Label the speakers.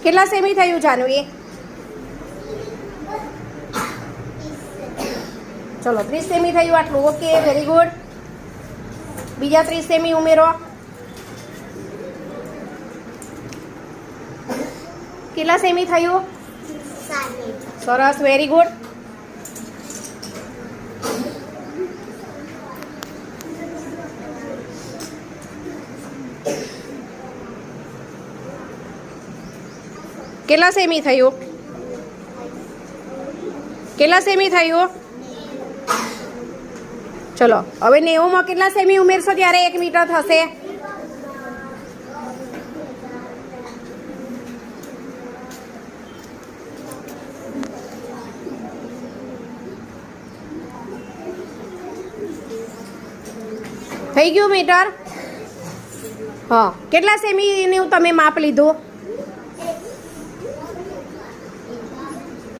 Speaker 1: કેટલા સેમી થયું જાનુ? એ ચલો 30 સેમી થયું આટલું. Okay, very good. બીજા 30 સેમી ઉમેરો. કેટલા સેમી થયું? સરસ, વેરી ગુડ. કેટલા સેમી થયું? કેટલા સેમી થયું? ચલો હવે 90માં કેટલા સેમી ઉમેરશો ત્યારે 1 મીટર થશે? થઈ ગયું મીટર? હા, કેટલા સેમીનું તમે માપ લીધું?